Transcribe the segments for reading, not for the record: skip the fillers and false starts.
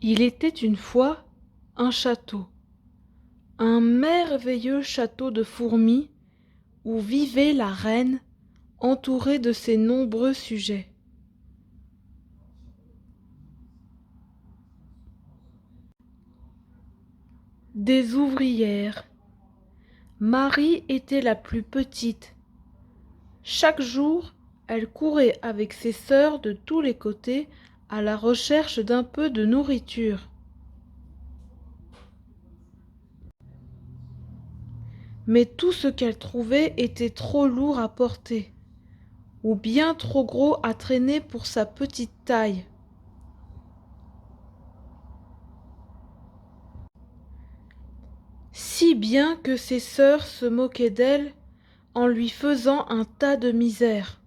Il était une fois un château, un merveilleux château de fourmis où vivait la reine entourée de ses nombreux sujets. Des ouvrières. Marie était la plus petite. Chaque jour, elle courait avec ses sœurs de tous les côtés à la recherche d'un peu de nourriture. Mais tout ce qu'elle trouvait était trop lourd à porter, ou bien trop gros à traîner pour sa petite taille. Si bien que ses sœurs se moquaient d'elle en lui faisant un tas de misère.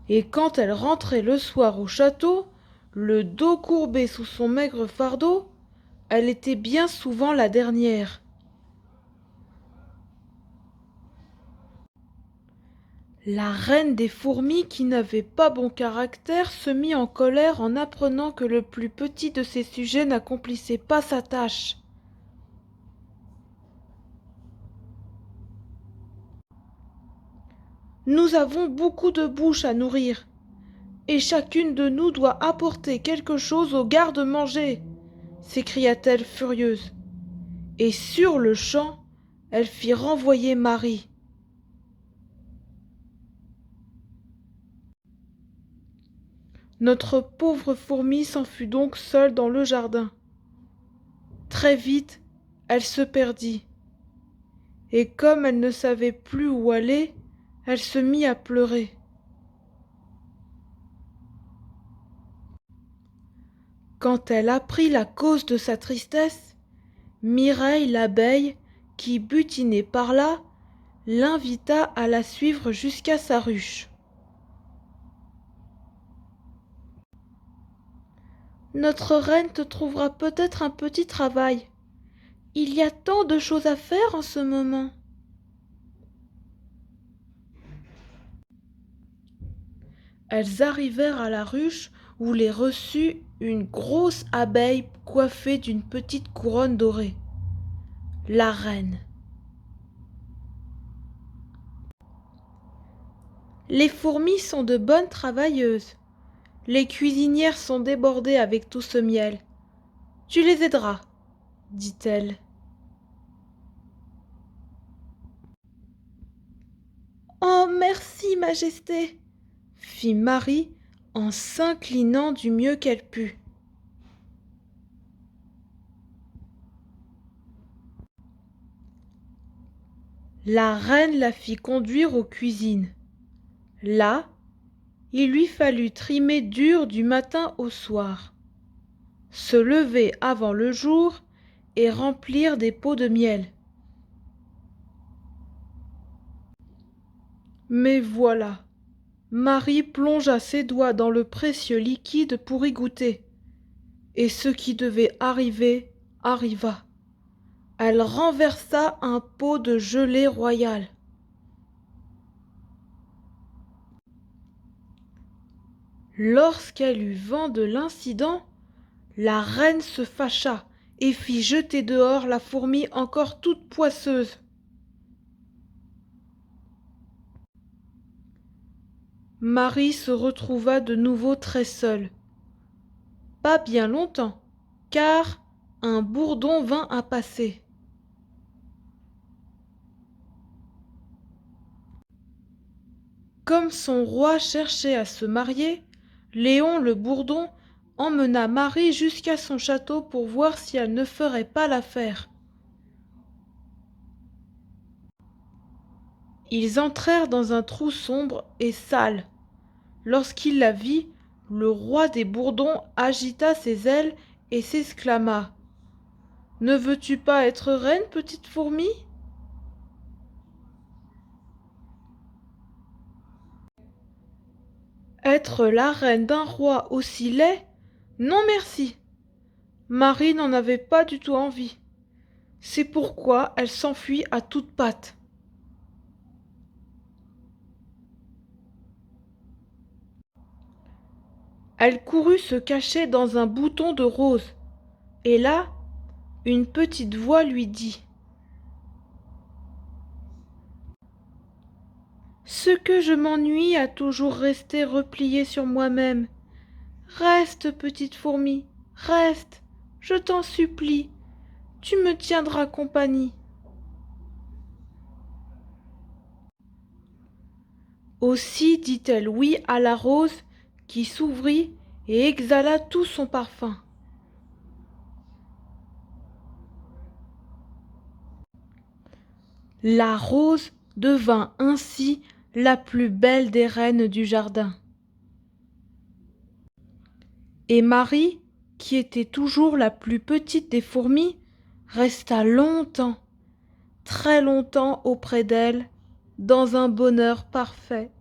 Et quand elle rentrait le soir au château, le dos courbé sous son maigre fardeau, elle était bien souvent la dernière. La reine des fourmis, qui n'avait pas bon caractère, se mit en colère en apprenant que le plus petit de ses sujets n'accomplissait pas sa tâche. Nous avons beaucoup de bouches à nourrir, et chacune de nous doit apporter quelque chose au garde-manger, s'écria-t-elle furieuse. Et sur-le-champ, elle fit renvoyer Marie. Notre pauvre fourmi s'enfuit donc seule dans le jardin. Très vite, elle se perdit. Et comme elle ne savait plus où aller, elle se mit à pleurer. Quand elle apprit la cause de sa tristesse, Mireille l'abeille, qui butinait par là, l'invita à la suivre jusqu'à sa ruche. Notre reine te trouvera peut-être un petit travail. Il y a tant de choses à faire en ce moment. Elles arrivèrent à la ruche où les reçut une grosse abeille coiffée d'une petite couronne dorée. La reine. Les fourmis sont de bonnes travailleuses. Les cuisinières sont débordées avec tout ce miel. Tu les aideras, dit-elle. Oh, merci, Majesté, fit Marie en s'inclinant du mieux qu'elle put. La reine la fit conduire aux cuisines. Là, il lui fallut trimer dur du matin au soir, se lever avant le jour et remplir des pots de miel. Mais voilà, Marie plongea ses doigts dans le précieux liquide pour y goûter. Et ce qui devait arriver, arriva. Elle renversa un pot de gelée royale. Lorsqu'elle eut vent de l'incident, la reine se fâcha et fit jeter dehors la fourmi encore toute poisseuse. Marie se retrouva de nouveau très seule. Pas bien longtemps, car un bourdon vint à passer. Comme son roi cherchait à se marier, Léon le bourdon emmena Marie jusqu'à son château pour voir si elle ne ferait pas l'affaire. Ils entrèrent dans un trou sombre et sale. Lorsqu'il la vit, le roi des bourdons agita ses ailes et s'exclama: « Ne veux-tu pas être reine, petite fourmi ?» Être la reine d'un roi aussi laid? Non merci. Marie n'en avait pas du tout envie. C'est pourquoi elle s'enfuit à toutes pattes. Elle courut se cacher dans un bouton de rose, et là, une petite voix lui dit: Ce que je m'ennuie à toujours rester repliée sur moi-même. Reste, petite fourmi, reste, je t'en supplie, tu me tiendras compagnie. Aussi dit-elle oui à la rose qui s'ouvrit et exhala tout son parfum. La rose devint ainsi la plus belle des reines du jardin. Et Marie, qui était toujours la plus petite des fourmis, resta longtemps, très longtemps auprès d'elle, dans un bonheur parfait.